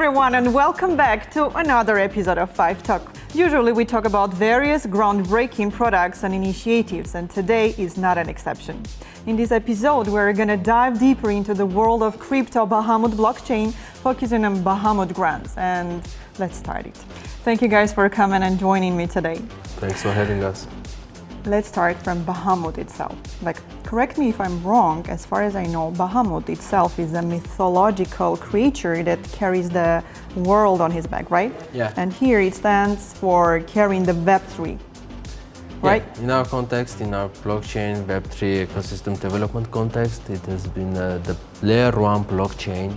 everyone, and welcome back to another episode of Five Talk. Usually we talk about various groundbreaking products and initiatives, and today is not an exception. In this episode, we're going to dive deeper into the world of crypto Bahamut blockchain, focusing on Bahamut grants, and let's start it. Thank you guys for coming and joining me today. Thanks for having us. Let's start from Bahamut itself. Correct me if I'm wrong, as far as I know, Bahamut itself is a mythological creature that carries the world on his back, right? Yeah. And here it stands for carrying the Web3, right? Yeah. In our context, in our blockchain Web3 ecosystem development context, it has been the layer 1 blockchain,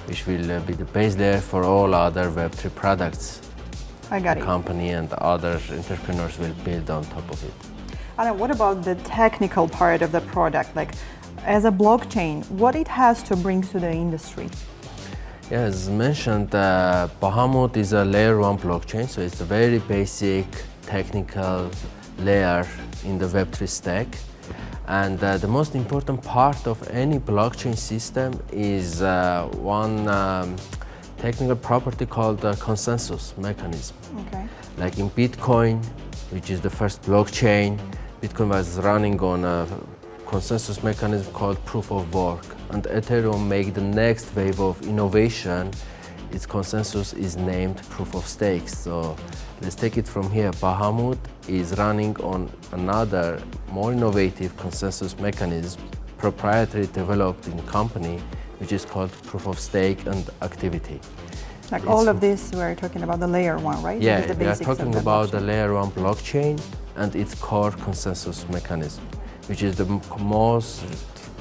which will be the base layer for all other Web3 products. I got it. Company and other entrepreneurs will build on top of it. And what about the technical part of the product? As a blockchain, what it has to bring to the industry? Yeah, as mentioned, Bahamut is a layer 1 blockchain, so it's a very basic technical layer in the Web3 stack. And the most important part of any blockchain system is one technical property called consensus mechanism. Okay. Like in Bitcoin, which is the first blockchain, Bitcoin was running on a consensus mechanism called proof of work, and Ethereum make the next wave of innovation. Its consensus is named proof of stake. So let's take it from here. Bahamut is running on another more innovative consensus mechanism, proprietary developed in company, which is called proof of stake and activity. All of this, we're talking about the layer 1, right? Yeah, we are talking about the layer 1 blockchain and its core consensus mechanism, which is the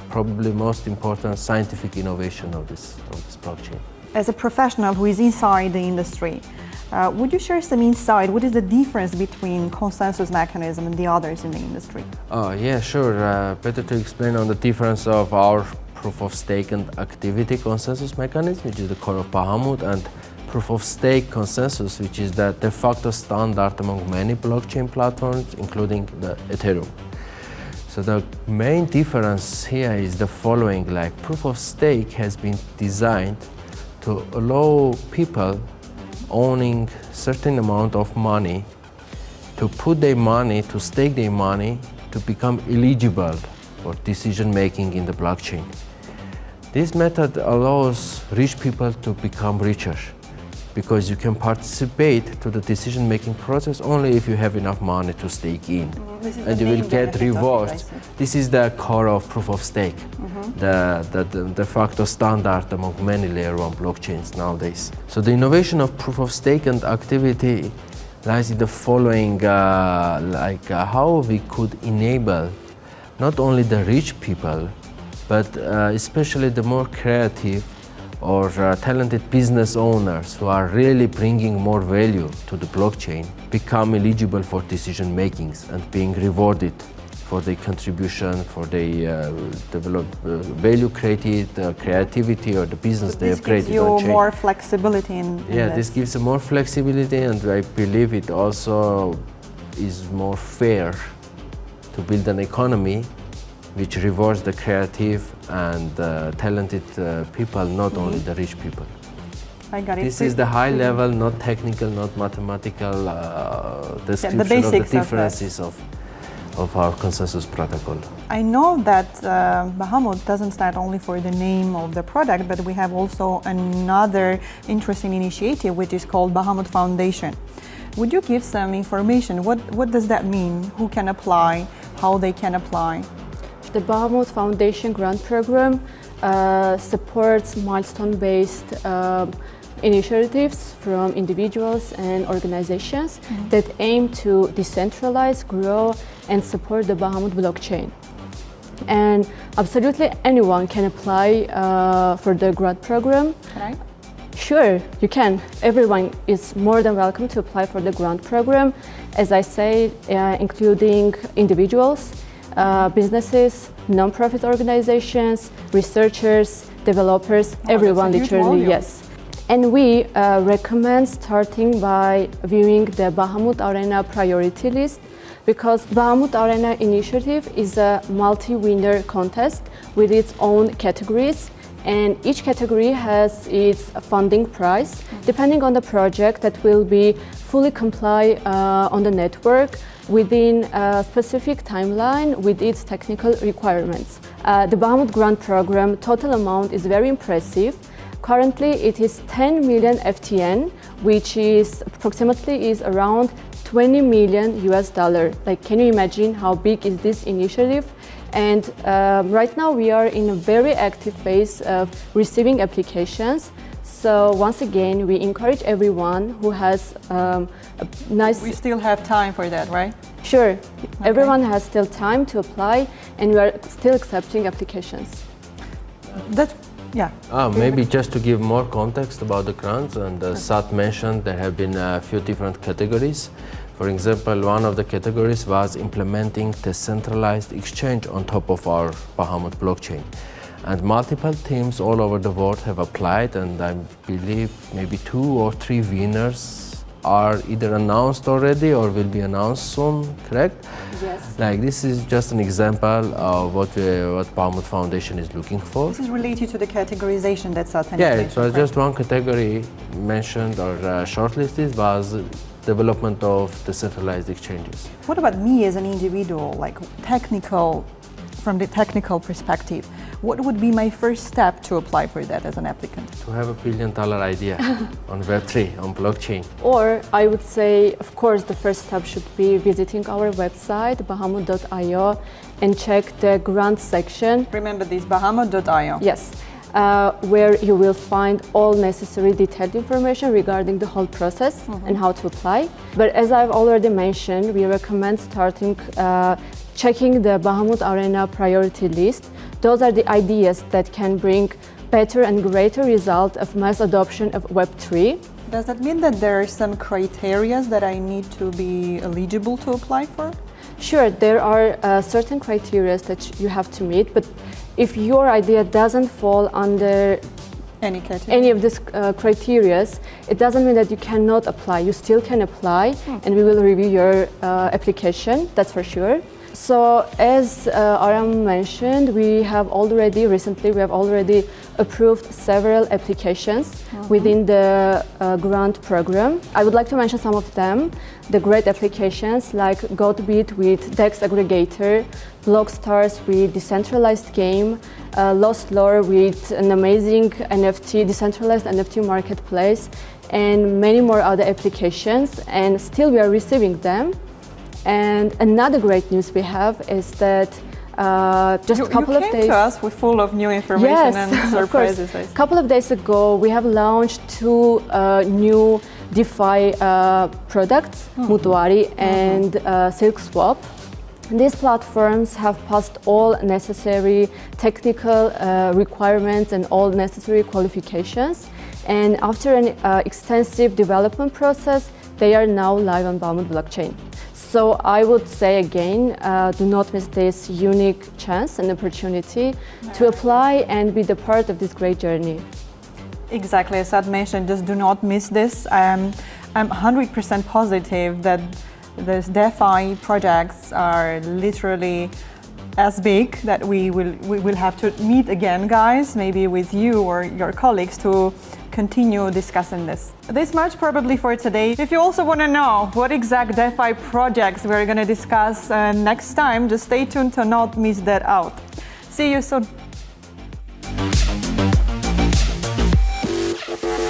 probably most important scientific innovation of this blockchain. As a professional who is inside the industry, would you share some insight? What is the difference between consensus mechanism and the others in the industry? Yeah, sure. Better to explain on the difference of our proof of stake and activity consensus mechanism, which is the core of Bahamut, and proof of stake consensus, which is the de facto standard among many blockchain platforms, including the Ethereum. So the main difference here is the following: proof of stake has been designed to allow people owning certain amount of money to put their money, to stake their money, to become eligible for decision making in the blockchain. This method allows rich people to become richer, because you can participate to the decision-making process only if you have enough money to stake in, and you will get rewards. This is the core of proof of stake, the de facto standard among many layer 1 blockchains nowadays. So the innovation of proof of stake and activity lies in the following, how we could enable not only the rich people, but especially the more creative or talented business owners who are really bringing more value to the blockchain become eligible for decision makings and being rewarded for their contribution, for their value created, creativity, or the business they have created on chain. This gives you more flexibility in this gives more flexibility, and I believe it also is more fair to build an economy which rewards the creative and talented people, not only the rich people. I got it. This is the high level, not technical, not mathematical description of the differences of our consensus protocol. I know that Bahamut doesn't stand only for the name of the product, but we have also another interesting initiative, which is called Bahamut Foundation. Would you give some information? What does that mean? Who can apply? How they can apply? The Bahamut Foundation grant program supports milestone-based initiatives from individuals and organizations that aim to decentralize, grow, and support the Bahamut blockchain. And absolutely anyone can apply for the grant program. Right. Sure, you can. Everyone is more than welcome to apply for the grant program, as I say, including individuals, businesses, non-profit organizations, researchers, developers, everyone literally, yes. And we recommend starting by viewing the Bahamut Arena priority list, because Bahamut Arena initiative is a multi-winner contest with its own categories, and each category has its funding price depending on the project that will be fully comply on the network within a specific timeline with its technical requirements. The Bahamut grant program total amount is very impressive. Currently it is 10 million FTN, which is approximately is around 20 million US dollar. Like, can you imagine how big is this initiative? And right now we are in a very active phase of receiving applications. So once again, we encourage everyone who has a nice... We still have time for that, right? Sure. Okay. Everyone has still time to apply, and we are still accepting applications. That's, yeah. Maybe just to give more context about the grants, and Sat mentioned there have been a few different categories. For example, one of the categories was implementing decentralized exchange on top of our Bahamut blockchain. And multiple teams all over the world have applied, and I believe maybe 2 or 3 winners are either announced already or will be announced soon, correct? Yes. Like, this is just an example of what Bahamut Foundation is looking for. This is related to the categorization that Satan Yeah, mentioned, it was right? just one category mentioned or shortlisted was development of decentralized exchanges. What about me as an individual, like from the technical perspective? What would be my first step to apply for that as an applicant? To have a $1 billion idea on Web3, on blockchain. Or I would say, of course, the first step should be visiting our website, bahamut.io, and check the grant section. Remember this, bahamut.io. Yes, where you will find all necessary detailed information regarding the whole process and how to apply. But as I've already mentioned, we recommend starting checking the Bahamut Arena priority list. Those are the ideas that can bring better and greater result of mass adoption of Web3. Does that mean that there are some criteria that I need to be eligible to apply for? Sure, there are certain criteria that you have to meet, but if your idea doesn't fall under any of these criteria, it doesn't mean that you cannot apply. You still can apply, and we will review your application, that's for sure. So as Aram mentioned, we have already approved several applications within the grant program. I would like to mention some of them. The great applications like GoToBit with DEX aggregator, Blockstars with decentralized game, Lost Lore with an amazing NFT, decentralized NFT marketplace, and many more other applications, and still we are receiving them. And another great news we have is that just a couple of days... You came to us with full of new information and surprises. A couple of days ago, we have launched 2 new DeFi products, Mutuari and SilkSwap. These platforms have passed all necessary technical requirements and all necessary qualifications. And after an extensive development process, they are now live on Bahamut blockchain. So I would say again, do not miss this unique chance and opportunity to apply and be the part of this great journey. Exactly, as Sad mentioned, just do not miss this. I'm 100% positive that these DeFi projects are literally as big that we will have to meet again, guys, maybe with you or your colleagues to continue discussing this. This much probably for today. If you also want to know what exact DeFi projects we're going to discuss next time, just stay tuned to not miss that out. See you soon.